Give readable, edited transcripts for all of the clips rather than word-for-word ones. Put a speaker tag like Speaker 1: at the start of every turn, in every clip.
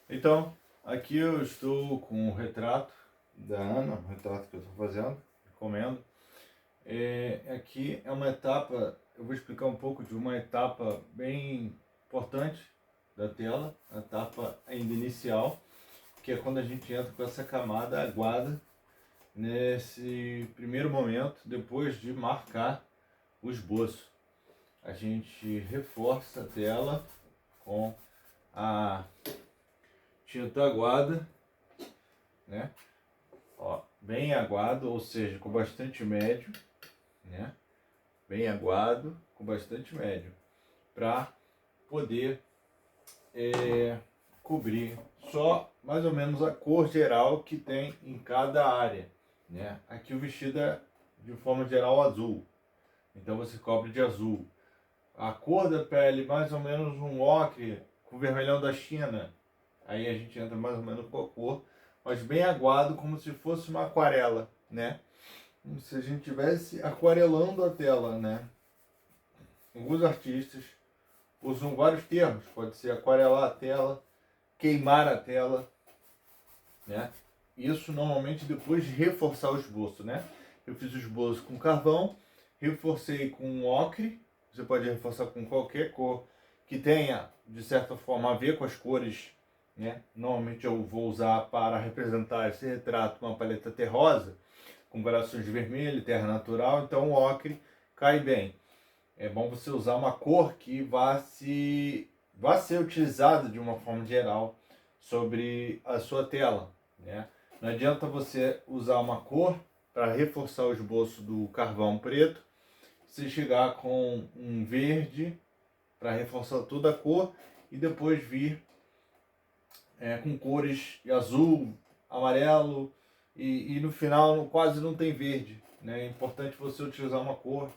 Speaker 1: Então, aqui eu estou com o retrato da Ana, o retrato que eu estou fazendo, recomendo. Aqui é uma etapa, eu vou explicar um pouco de uma etapa bem importante da tela, a etapa ainda inicial, que é quando a gente entra com essa camada aguada nesse primeiro momento, depois de marcar o esboço. A gente reforça a tela com a tinta aguada, né? Ó, bem aguado, ou seja, com bastante médio, né? Bem aguado, com bastante médio, para poder cobrir só mais ou menos a cor geral que tem em cada área, né? Aqui o vestido é de forma geral azul, então você cobre de azul. A cor da pele mais ou menos um ocre com vermelhão da China, aí a gente entra mais ou menos com a cor, mas bem aguado, como se fosse uma aquarela, né? Como se a gente estivesse aquarelando a tela, né? Alguns artistas usam vários termos, pode ser aquarelar a tela, queimar a tela, né? Isso normalmente depois de reforçar o esboço, né? Eu fiz o esboço com carvão, reforcei com ocre, você pode reforçar com qualquer cor que tenha, de certa forma, a ver com as cores, né? Normalmente eu vou usar para representar esse retrato uma paleta terrosa, com variações de vermelho, terra natural, então o ocre cai bem. É bom você usar uma cor que vá ser utilizada de uma forma geral sobre a sua tela, né? Não adianta você usar uma cor para reforçar o esboço do carvão preto, você chegar com um verde para reforçar toda a cor e depois vir com cores azul, amarelo e no final quase não tem verde, né? É importante você utilizar uma cor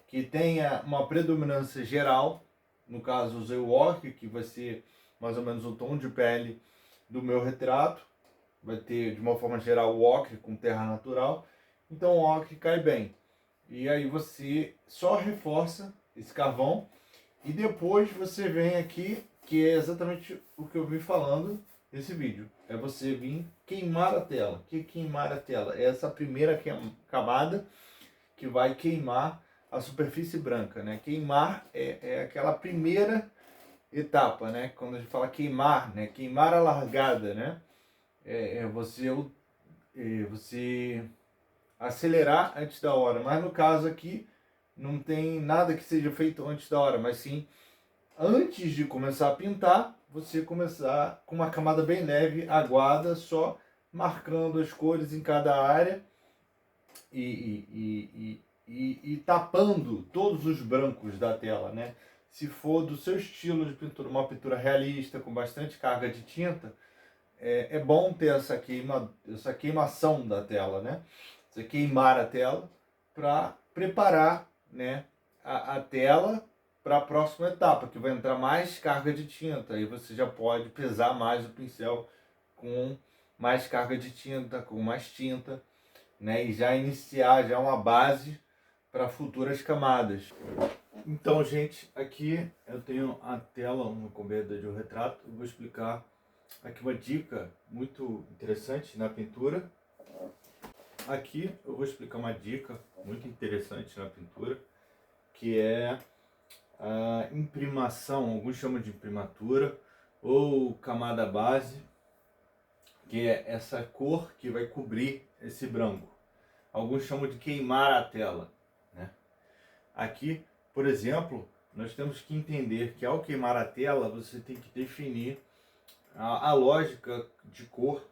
Speaker 1: que tenha uma predominância geral. No caso, usei o ocre, que vai ser mais ou menos o tom de pele do meu retrato. Vai ter, de uma forma geral, o ocre com terra natural. Então o ocre cai bem. E aí você só reforça esse carvão e depois você vem aqui, que é exatamente o que eu vim falando nesse vídeo. É você vir queimar a tela. O que é queimar a tela? É essa primeira camada que vai queimar a superfície branca, né? Queimar é aquela primeira etapa, né? Quando a gente fala queimar, né? Queimar a largada, né? Você acelerar antes da hora. Mas no caso aqui não tem nada que seja feito antes da hora, mas sim antes de começar a pintar, você começar com uma camada bem leve, aguada, só marcando as cores em cada área e tapando todos os brancos da tela, né? Se for do seu estilo de pintura, uma pintura realista, com bastante carga de tinta, é bom ter essa queimação da tela, né? Você queimar a tela para preparar, né, a tela para a próxima etapa, que vai entrar mais carga de tinta. Aí você já pode pesar mais o pincel com mais carga de tinta, com mais tinta, né, e já iniciar já uma base para futuras camadas. Então, gente, aqui eu tenho a tela, uma encomenda de um retrato. Eu vou explicar aqui uma dica muito interessante na pintura. Aqui eu vou explicar uma dica muito interessante na pintura, que é a imprimação, alguns chamam de imprimatura, ou camada base, que é essa cor que vai cobrir esse branco. Alguns chamam de queimar a tela, né? Aqui, por exemplo, nós temos que entender que ao queimar a tela, você tem que definir a lógica de cor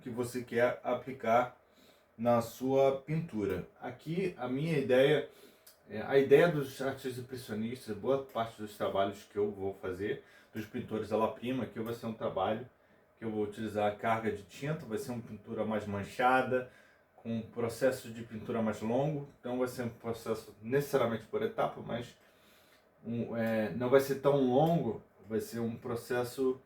Speaker 1: que você quer aplicar na sua pintura. Aqui a minha ideia, a ideia dos artistas impressionistas, boa parte dos trabalhos que eu vou fazer, dos pintores à la prima, que vai ser um trabalho que eu vou utilizar carga de tinta, vai ser uma pintura mais manchada, com um processo de pintura mais longo, então vai ser um processo necessariamente por etapa, mas não vai ser tão longo, vai ser um processo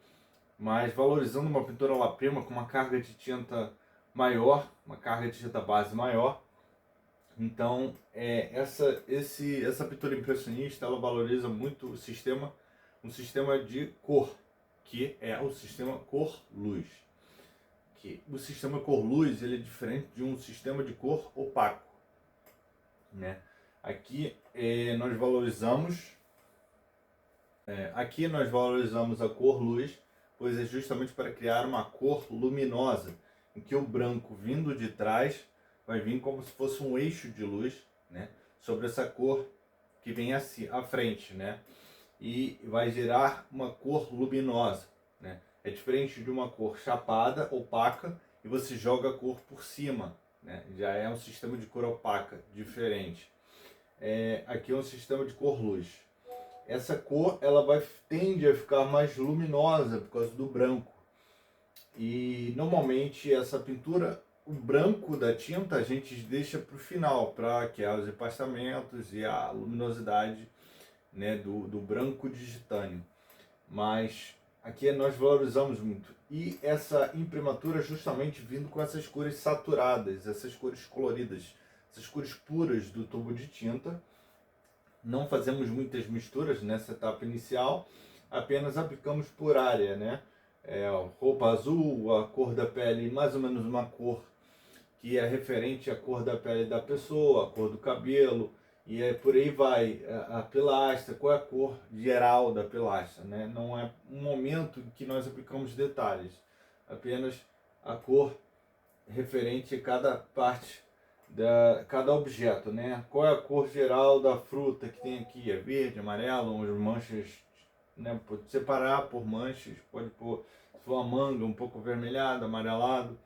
Speaker 1: mais valorizando uma pintura à la prima com uma carga de tinta maior, uma carga de tinta base maior. Então essa pintura impressionista ela valoriza muito o sistema, um sistema de cor, que é o sistema cor-luz. O sistema cor-luz ele é diferente de um sistema de cor opaco, né? Aqui nós valorizamos a cor-luz, pois é justamente para criar uma cor luminosa, em que o branco vindo de trás vai vir como se fosse um eixo de luz, né, sobre essa cor que vem assim à frente, né, e vai gerar uma cor luminosa, né. É diferente de uma cor chapada, opaca, e você joga a cor por cima, né, já é um sistema de cor opaca diferente. Aqui é um sistema de cor luz. Essa cor ela tende a ficar mais luminosa por causa do branco. E normalmente essa pintura, o branco da tinta a gente deixa para o final, para criar os empastamentos e a luminosidade, né, do branco de titânio. Mas aqui nós valorizamos muito. E essa imprimatura justamente vindo com essas cores saturadas, essas cores coloridas, essas cores puras do tubo de tinta. Não fazemos muitas misturas nessa etapa inicial, apenas aplicamos por área, né? Roupa azul, a cor da pele, mais ou menos uma cor que é referente à cor da pele da pessoa, a cor do cabelo, e por aí vai. A pilastra, qual é a cor geral da pilastra, né? Não é um momento em que nós aplicamos detalhes, apenas a cor referente a cada parte, cada objeto, né? Qual é a cor geral da fruta que tem aqui? É verde, amarelo, as manchas, né? Pode separar por manchas, pode pôr, se for uma manga, um pouco avermelhado, amarelado,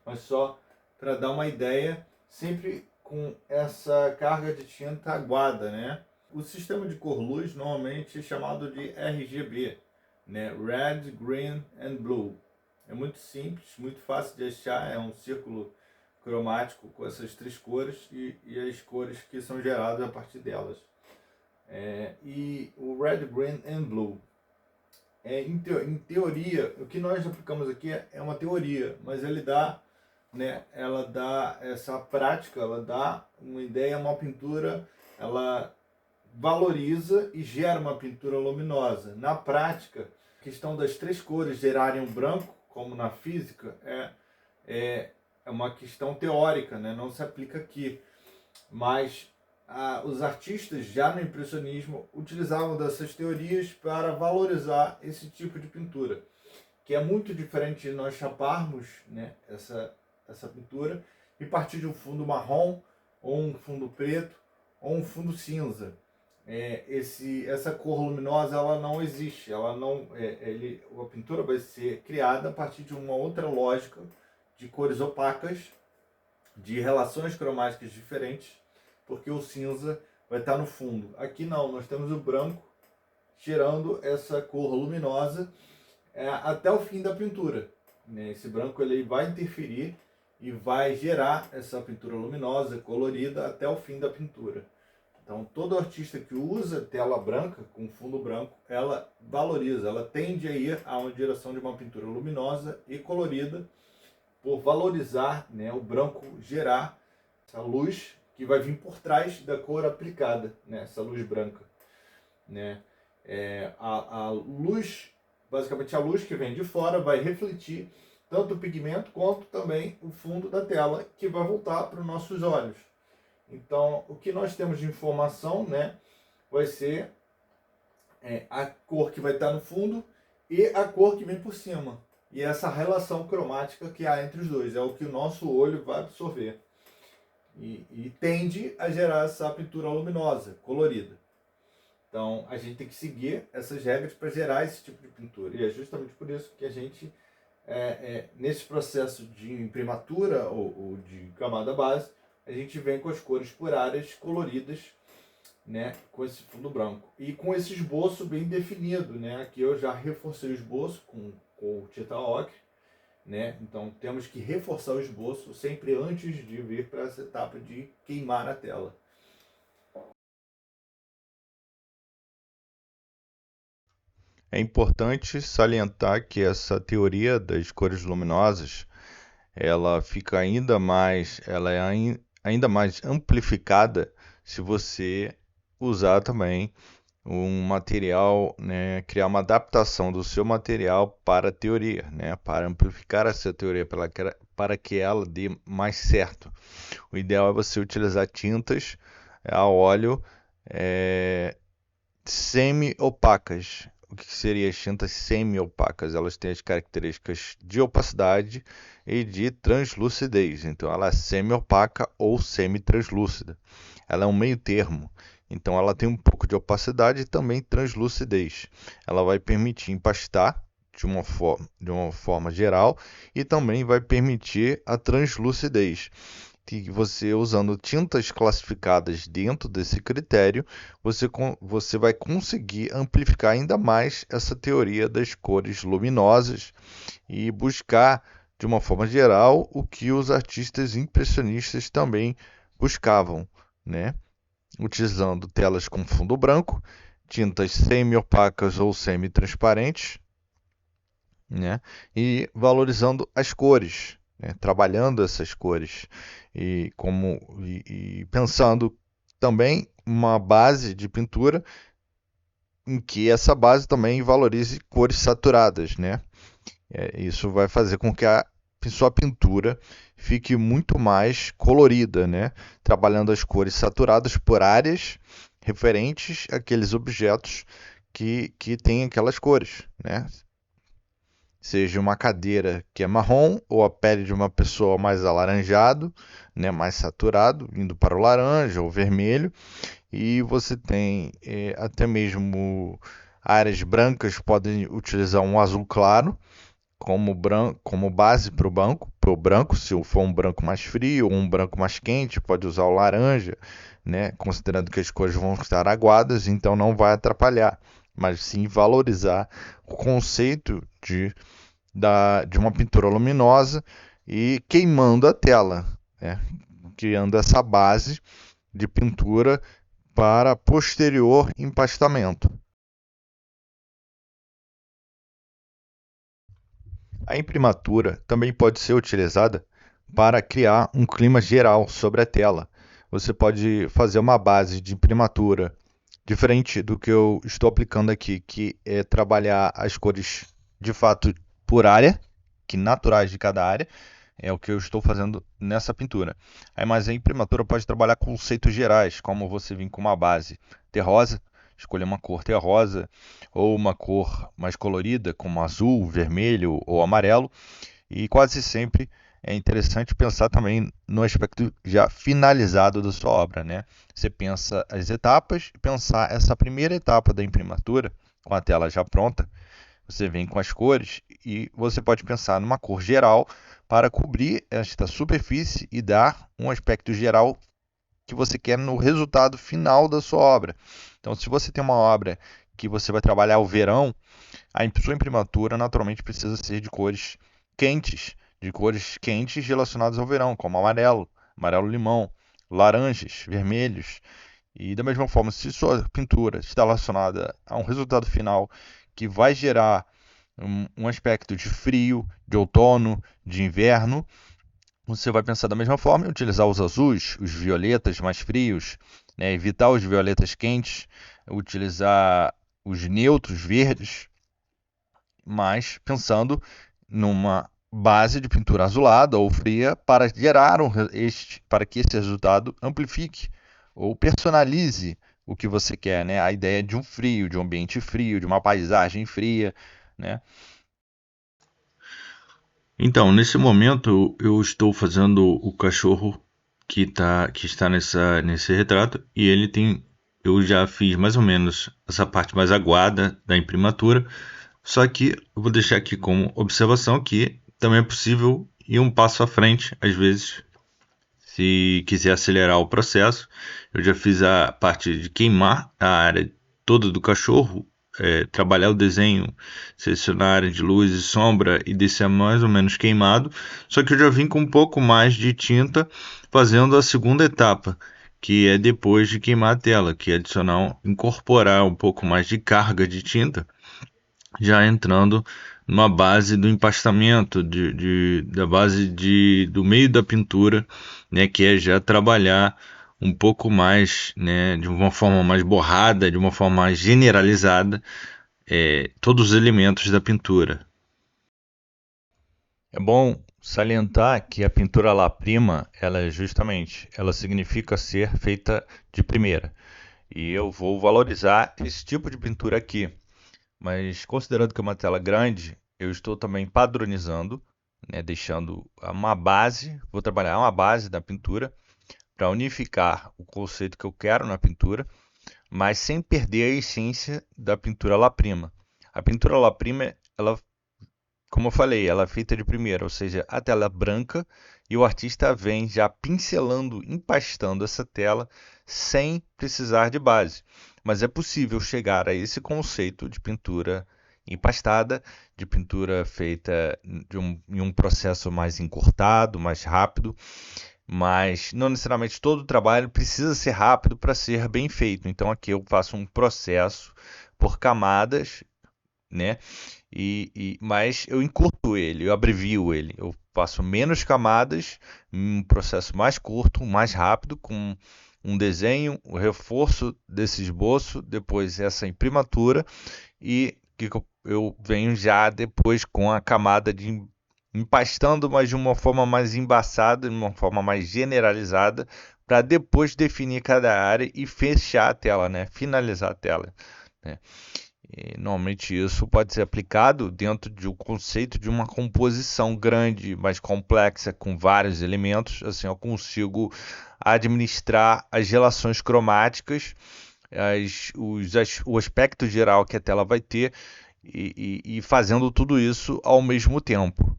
Speaker 1: mas só para dar uma ideia, sempre com essa carga de tinta aguada, né? O sistema de cor luz normalmente é chamado de RGB, né? Red, Green and Blue. É muito simples, muito fácil de achar, é um círculo cromático com essas três cores e as cores que são geradas a partir delas. E o Red, Green and Blue. Em teoria, o que nós aplicamos aqui é uma teoria, mas ele dá, né, ela dá essa prática, ela dá uma ideia, uma pintura, ela valoriza e gera uma pintura luminosa. Na prática, a questão das três cores gerarem um branco, como na física, é uma questão teórica, né? Não se aplica aqui. Mas os artistas, já no impressionismo, utilizavam dessas teorias para valorizar esse tipo de pintura, que é muito diferente de nós chaparmos, né, essa pintura e partir de um fundo marrom, ou um fundo preto, ou um fundo cinza. Essa cor luminosa ela não existe, a pintura vai ser criada a partir de uma outra lógica de cores opacas, de relações cromáticas diferentes, porque o cinza vai estar no fundo. Aqui não, nós temos o branco gerando essa cor luminosa até o fim da pintura. Esse branco ele vai interferir e vai gerar essa pintura luminosa, colorida, até o fim da pintura. Então, todo artista que usa tela branca, com fundo branco, ela valoriza, ela tende a ir a uma direção de uma pintura luminosa e colorida, por valorizar, né, o branco gerar essa luz que vai vir por trás da cor aplicada, né, essa luz branca. Né? A luz, basicamente a luz que vem de fora, vai refletir tanto o pigmento quanto também o fundo da tela, que vai voltar para os nossos olhos. Então, o que nós temos de informação, né, vai ser a cor que vai estar no fundo e a cor que vem por cima. E essa relação cromática que há entre os dois é o que o nosso olho vai absorver. E tende a gerar essa pintura luminosa, colorida. Então, a gente tem que seguir essas regras para gerar esse tipo de pintura. E é justamente por isso que a gente, nesse processo de imprimatura ou de camada base, a gente vem com as cores por áreas coloridas, né, com esse fundo branco. E com esse esboço bem definido, né? Aqui eu já reforcei o esboço com tinta ocre, né? Então temos que reforçar o esboço sempre antes de vir para essa etapa de queimar a tela.
Speaker 2: É importante salientar que essa teoria das cores luminosas, ela fica ainda mais amplificada se você usar também um material, né, criar uma adaptação do seu material para a teoria, né, para amplificar essa teoria, para que ela dê mais certo. O ideal é você utilizar tintas a óleo semi-opacas. O que seria as tintas semi-opacas? Elas têm as características de opacidade e de translucidez. Então, ela é semi-opaca ou semi-translúcida. Ela é um meio termo. Então, ela tem um pouco de opacidade e também translucidez. Ela vai permitir empastar de uma forma geral e também vai permitir a translucidez. Que você, usando tintas classificadas dentro desse critério, você vai conseguir amplificar ainda mais essa teoria das cores luminosas e buscar, de uma forma geral, o que os artistas impressionistas também buscavam, né? Utilizando telas com fundo branco, tintas semi-opacas ou semi-transparentes, né? E valorizando as cores, né? Trabalhando essas cores e pensando também uma base de pintura em que essa base também valorize cores saturadas, né? Isso vai fazer com que a sua pintura fique muito mais colorida, né? Trabalhando as cores saturadas por áreas referentes àqueles objetos que têm aquelas cores, né? Seja uma cadeira que é marrom ou a pele de uma pessoa mais alaranjado, né, mais saturado, indo para o laranja ou vermelho, e você tem até mesmo áreas brancas podem utilizar um azul claro como base para o branco, se for um branco mais frio ou um branco mais quente, pode usar o laranja, né, considerando que as cores vão estar aguadas, então não vai atrapalhar, mas sim valorizar o conceito de uma pintura luminosa e queimando a tela, né? Criando essa base de pintura para posterior empastamento. A imprimatura também pode ser utilizada para criar um clima geral sobre a tela. Você pode fazer uma base de imprimatura diferente do que eu estou aplicando aqui, que é trabalhar as cores de fato por área, que naturais de cada área, é o que eu estou fazendo nessa pintura. Mas a imprimatura pode trabalhar conceitos gerais, como você vir com uma base terrosa, escolher uma cor terrosa, ou uma cor mais colorida, como azul, vermelho ou amarelo, e quase sempre é interessante pensar também no aspecto já finalizado da sua obra, né? Você pensa as etapas, pensar essa primeira etapa da imprimatura, com a tela já pronta, você vem com as cores e você pode pensar numa cor geral para cobrir esta superfície e dar um aspecto geral que você quer no resultado final da sua obra. Então, se você tem uma obra que você vai trabalhar o verão, a sua imprimatura naturalmente precisa ser de cores quentes relacionadas ao verão, como amarelo, amarelo-limão, laranjas, vermelhos. E da mesma forma, se sua pintura está relacionada a um resultado final que vai gerar um aspecto de frio, de outono, de inverno, você vai pensar da mesma forma em utilizar os azuis, os violetas mais frios, né? Evitar os violetas quentes, utilizar os neutros verdes, mas pensando numa base de pintura azulada ou fria para gerar para que esse resultado amplifique ou personalize o que você quer, né? A ideia de um frio, de um ambiente frio, de uma paisagem fria, né? Então, nesse momento eu estou fazendo o cachorro que está nesse retrato e eu já fiz mais ou menos essa parte mais aguada da imprimatura, só que eu vou deixar aqui como observação que também é possível ir um passo à frente, às vezes, se quiser acelerar o processo. Eu já fiz a parte de queimar a área toda do cachorro, trabalhar o desenho, selecionar a área de luz e sombra e deixar mais ou menos queimado. Só que eu já vim com um pouco mais de tinta fazendo a segunda etapa, que é depois de queimar a tela, que é adicionar, incorporar um pouco mais de carga de tinta, já entrando numa base do empastamento, da base do meio da pintura, né, que é já trabalhar um pouco mais, né, de uma forma mais borrada, de uma forma mais generalizada, todos os elementos da pintura. É bom salientar que a pintura à la prima, ela significa ser feita de primeira. E eu vou valorizar esse tipo de pintura aqui. Mas considerando que é uma tela grande, eu estou também padronizando, né, deixando uma base, vou trabalhar uma base da pintura para unificar o conceito que eu quero na pintura, mas sem perder a essência da pintura à la prima. A pintura à la prima, ela, como eu falei, ela é feita de primeira, ou seja, a tela é branca e o artista vem já pincelando, empastando essa tela sem precisar de base. Mas é possível chegar a esse conceito de pintura empastada, de pintura feita em um processo mais encurtado, mais rápido, mas não necessariamente todo o trabalho precisa ser rápido para ser bem feito. Então aqui eu faço um processo por camadas, né? Mas eu encurto ele, eu abrevio ele, eu faço menos camadas, um processo mais curto, mais rápido, com um desenho, o reforço desse esboço, depois essa imprimatura e que eu venho já depois com a camada de empastando, mas de uma forma mais embaçada, de uma forma mais generalizada, para depois definir cada área e fechar a tela, né? Finalizar a tela, né? E, normalmente isso pode ser aplicado dentro de um conceito de uma composição grande, mais complexa, com vários elementos. Assim, eu consigo administrar as relações cromáticas, o aspecto geral que a tela vai ter e fazendo tudo isso ao mesmo tempo.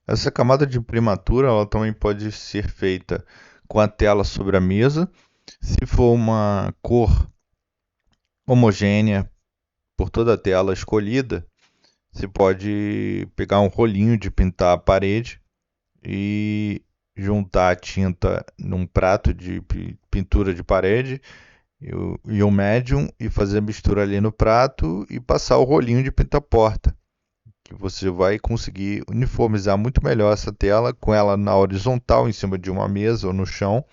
Speaker 2: Essa camada de imprimatura ela também pode ser feita com a tela sobre a mesa. Se for uma cor homogênea por toda a tela escolhida, você pode pegar um rolinho de pintar a parede e juntar a tinta num prato de pintura de parede e o médium e fazer a mistura ali no prato e passar o rolinho de pintar a porta. Que você vai conseguir uniformizar muito melhor essa tela com ela na horizontal em cima de uma mesa ou no chão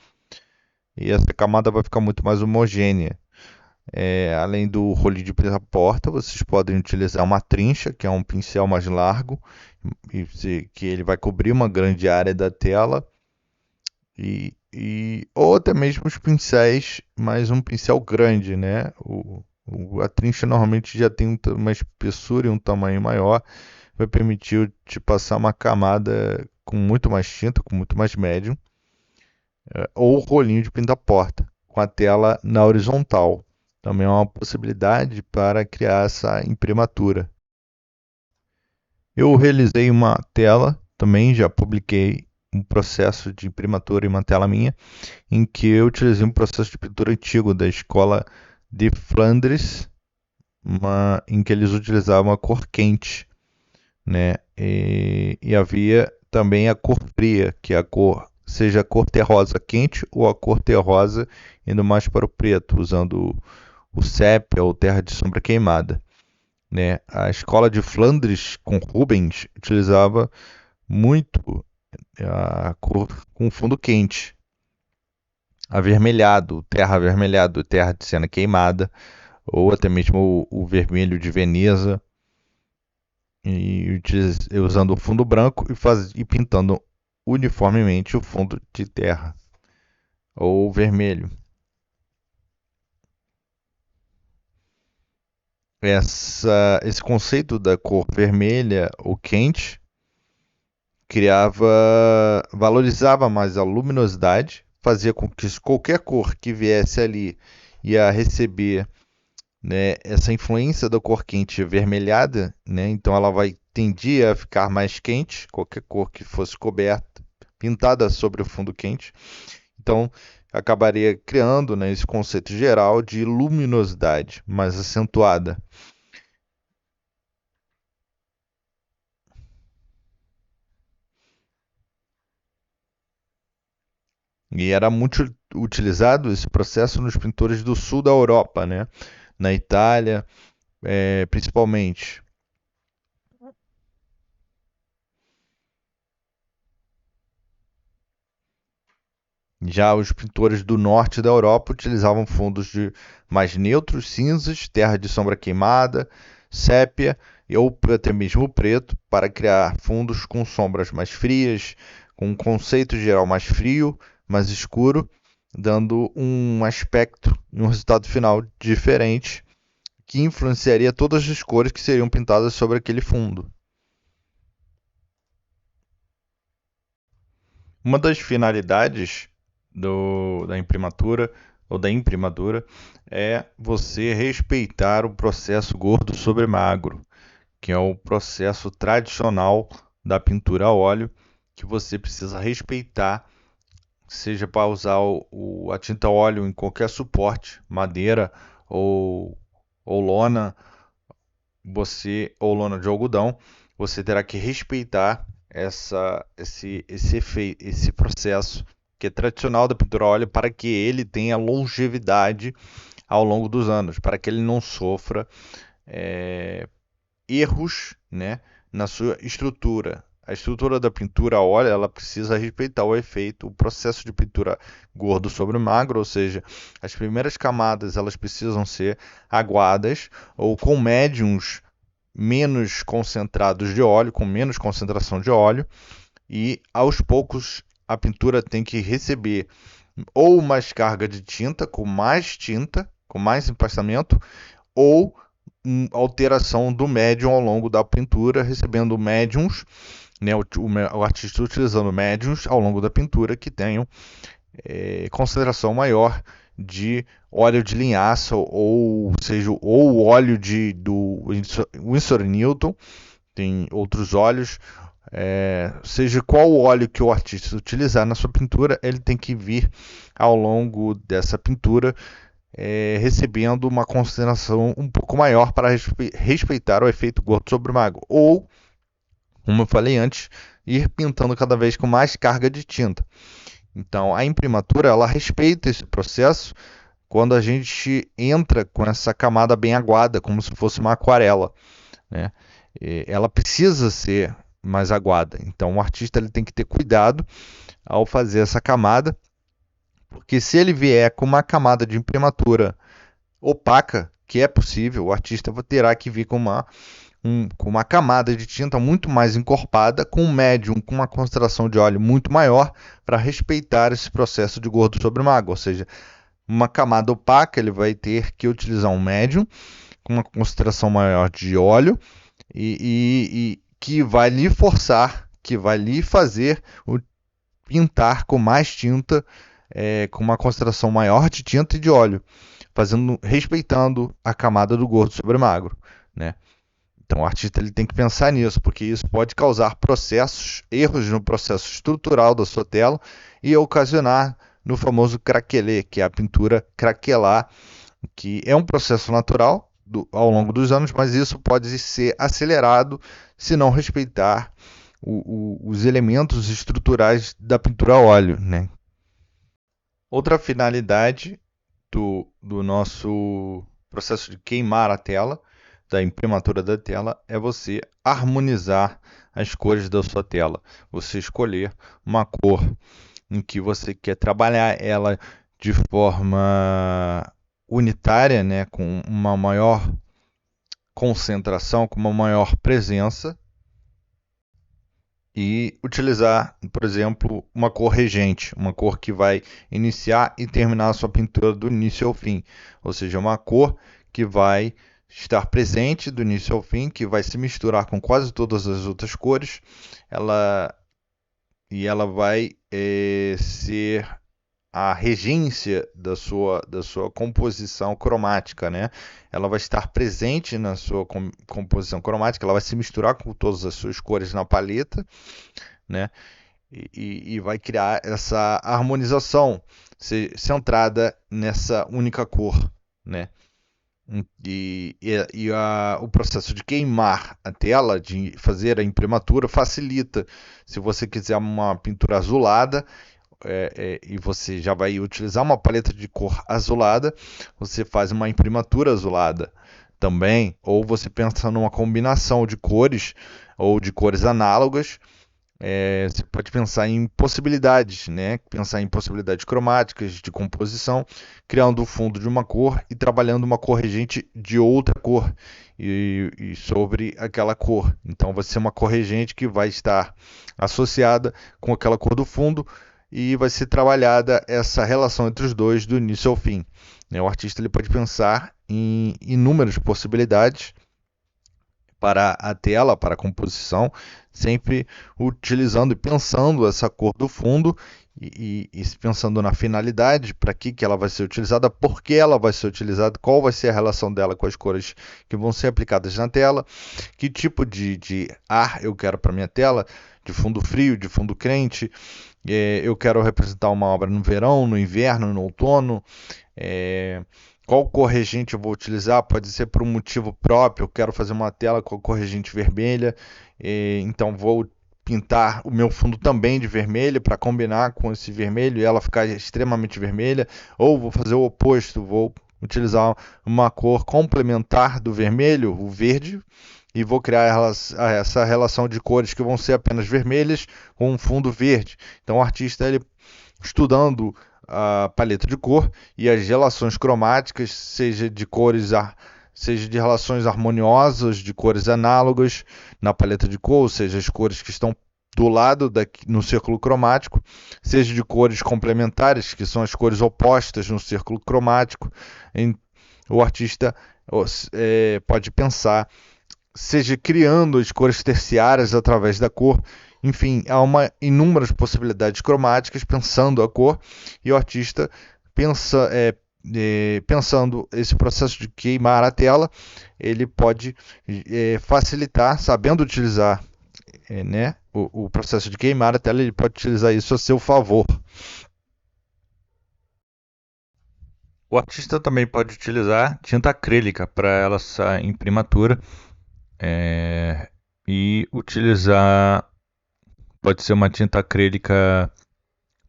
Speaker 2: e essa camada vai ficar muito mais homogênea. Além do rolinho de porta, vocês podem utilizar uma trincha, que é um pincel mais largo, que ele vai cobrir uma grande área da tela, ou até mesmo os pincéis, mas um pincel grande, né? A trincha normalmente já tem uma espessura e um tamanho maior, vai permitir te passar uma camada com muito mais tinta, com muito mais médium, ou o rolinho de pinta-porta, com a tela na horizontal. Também é uma possibilidade para criar essa imprimatura. Eu realizei uma tela, também já publiquei um processo de imprimatura em uma tela minha, em que eu utilizei um processo de pintura antigo da escola de Flandres, em que eles utilizavam a cor quente, né? E havia também a cor fria, que é a cor, seja a cor terrosa quente ou a cor terrosa indo mais para o preto, usando o sépia ou terra de sombra queimada, né? A escola de Flandres com Rubens utilizava muito a cor com fundo quente, avermelhado, terra de cena queimada, ou até mesmo o vermelho de Veneza, usando o fundo branco e pintando uniformemente o fundo de terra ou vermelho. Esse conceito da cor vermelha ou quente valorizava mais a luminosidade, fazia com que qualquer cor que viesse ali ia receber, né, essa influência da cor quente avermelhada, né, então ela tendia a ficar mais quente, qualquer cor que fosse coberta, pintada sobre o fundo quente. Então acabaria criando, né, esse conceito geral de luminosidade mais acentuada. E era muito utilizado esse processo nos pintores do sul da Europa, né? Na Itália, principalmente. Já os pintores do norte da Europa utilizavam fundos mais neutros, cinzas, terra de sombra queimada, sépia ou até mesmo preto, para criar fundos com sombras mais frias, com um conceito geral mais frio, mais escuro, dando um aspecto e um resultado final diferente que influenciaria todas as cores que seriam pintadas sobre aquele fundo. Uma das finalidades da imprimatura ou da imprimadura é você respeitar o processo gordo sobre magro, que é o processo tradicional da pintura a óleo, que você precisa respeitar, seja para usar a tinta a óleo em qualquer suporte, madeira ou, ou lona, ou lona de algodão, você terá que respeitar esse processo que é tradicional da pintura a óleo para que ele tenha longevidade ao longo dos anos, para que ele não sofra erros, né, na sua estrutura. A estrutura da pintura a óleo ela precisa respeitar o efeito, o processo de pintura gordo sobre magro, ou seja, as primeiras camadas elas precisam ser aguadas ou com médiums menos concentrados de óleo, com menos concentração de óleo, e aos poucos a pintura tem que receber ou mais carga de tinta, com mais empastamento, ou alteração do médium ao longo da pintura, recebendo médiums, né, o artista utilizando médiums ao longo da pintura que tenham concentração maior de óleo de linhaça ou seja, ou óleo do Winsor Newton, tem outros óleos, seja qual óleo que o artista utilizar na sua pintura, ele tem que vir ao longo dessa pintura recebendo uma concentração um pouco maior para respeitar o efeito gordo sobre magro, ou, como eu falei antes, ir pintando cada vez com mais carga de tinta. Então, a imprimatura ela respeita esse processo quando a gente entra com essa camada bem aguada, como se fosse uma aquarela, né? Ela precisa ser mais aguada. Então, o artista ele tem que ter cuidado ao fazer essa camada, porque se ele vier com uma camada de imprimatura opaca, que é possível, o artista terá que vir com uma camada de tinta muito mais encorpada, com um médium, com uma concentração de óleo muito maior, para respeitar esse processo de gordo sobre magro. Ou seja, uma camada opaca, ele vai ter que utilizar um médium, com uma concentração maior de óleo, e que vai lhe forçar, que vai lhe fazer pintar com mais tinta, com uma concentração maior de tinta e de óleo, respeitando a camada do gordo sobre magro, né? Então o artista ele tem que pensar nisso, porque isso pode causar erros no processo estrutural da sua tela e ocasionar no famoso craquelê, que é a pintura craquelar, que é um processo natural ao longo dos anos, mas isso pode ser acelerado se não respeitar os elementos estruturais da pintura a óleo, né? Outra finalidade do nosso processo de queimar a tela, da imprimatura da tela, é você harmonizar as cores da sua tela. Você escolher uma cor em que você quer trabalhar ela de forma unitária, né, com uma maior concentração, com uma maior presença, e utilizar, por exemplo, uma cor regente, uma cor que vai iniciar e terminar a sua pintura do início ao fim, ou seja, uma cor que vai estar presente do início ao fim, que vai se misturar com quase todas as outras cores, ela vai ser a regência da sua composição cromática, né? Ela vai estar presente na sua composição cromática, ela vai se misturar com todas as suas cores na paleta, né? E vai criar essa harmonização centrada nessa única cor, né? O processo de queimar a tela, de fazer a imprimatura, facilita. Se você quiser uma pintura azulada, e você já vai utilizar uma paleta de cor azulada, você faz uma imprimatura azulada também, ou você pensa numa combinação de cores ou de cores análogas Você pode pensar em possibilidades, né? Pensar em possibilidades cromáticas de composição, criando o fundo de uma cor e trabalhando uma cor regente de outra cor e sobre aquela cor. Então, vai ser uma cor regente que vai estar associada com aquela cor do fundo e vai ser trabalhada essa relação entre os dois do início ao fim, né? O artista ele pode pensar em inúmeras possibilidades para a tela, para a composição, sempre utilizando e pensando essa cor do fundo e pensando na finalidade, para que ela vai ser utilizada, por que ela vai ser utilizada, qual vai ser a relação dela com as cores que vão ser aplicadas na tela, que tipo de ar eu quero para minha tela, de fundo frio, de fundo quente, eu quero representar uma obra no verão, no inverno, no outono, é, qual corregente eu vou utilizar? Pode ser por um motivo próprio. Eu quero fazer uma tela com corregente vermelha, então vou pintar o meu fundo também de vermelho para combinar com esse vermelho e ela ficar extremamente vermelha. Ou vou fazer o oposto, vou utilizar uma cor complementar do vermelho, o verde, e vou criar essa relação de cores que vão ser apenas vermelhas com um fundo verde. Então o artista ele estudando a paleta de cor e as relações cromáticas, seja de cores, seja de relações harmoniosas, de cores análogas na paleta de cor, ou seja, as cores que estão do lado no círculo cromático, seja de cores complementares, que são as cores opostas no círculo cromático. O artista pode pensar, seja criando as cores terciárias através da cor. Enfim, há inúmeras possibilidades cromáticas pensando a cor e o artista pensando esse processo de queimar a tela, ele pode facilitar, sabendo utilizar né, o processo de queimar a tela, ele pode utilizar isso a seu favor. O artista também pode utilizar tinta acrílica para essa imprimatura e utilizar. Pode ser uma tinta acrílica,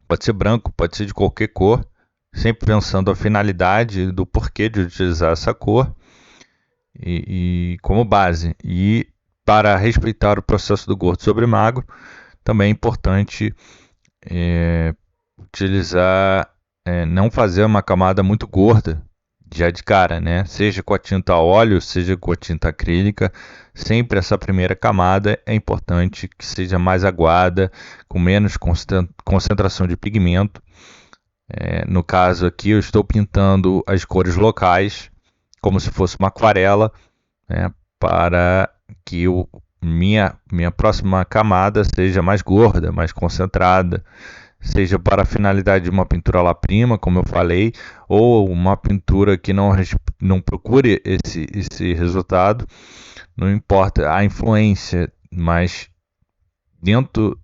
Speaker 2: pode ser branco, pode ser de qualquer cor, sempre pensando a finalidade do porquê de utilizar essa cor e como base. E para respeitar o processo do gordo sobre magro, também é importante utilizar, não fazer uma camada muito gorda já de cara, né? Seja com a tinta a óleo, seja com a tinta acrílica, sempre essa primeira camada é importante que seja mais aguada, com menos concentração de pigmento. No caso aqui, eu estou pintando as cores locais, como se fosse uma aquarela, né? Para que minha próxima camada seja mais gorda, mais concentrada, seja para a finalidade de uma pintura à la prima, como eu falei, ou uma pintura que não procure esse resultado, não importa a influência, mas dentro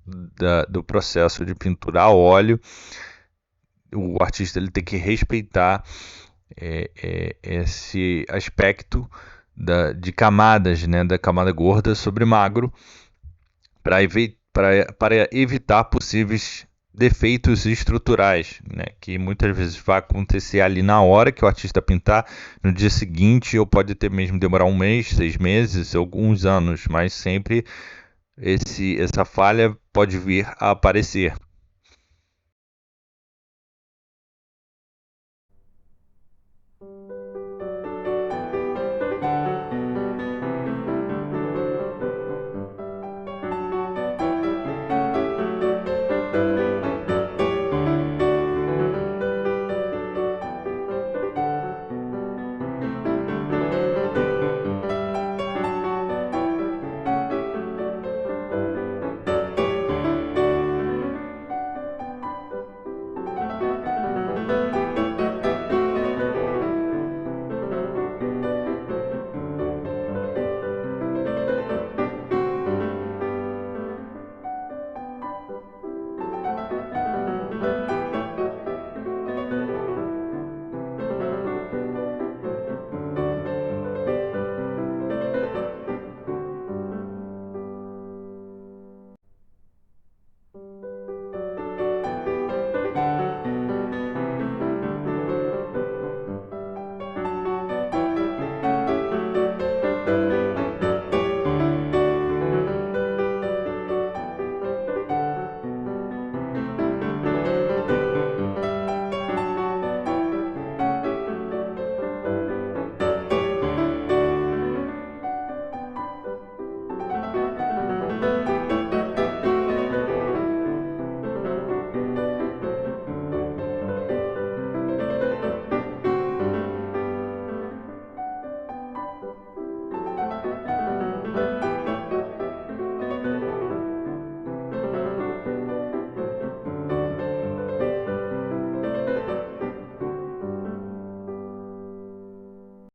Speaker 2: do processo de pintura a óleo, o artista ele tem que respeitar esse aspecto de camadas, né, da camada gorda sobre magro, para evitar possíveis defeitos estruturais, né, que muitas vezes vai acontecer ali na hora que o artista pintar, no dia seguinte, ou pode até mesmo demorar um mês, 6 meses, alguns anos, mas sempre essa falha pode vir a aparecer.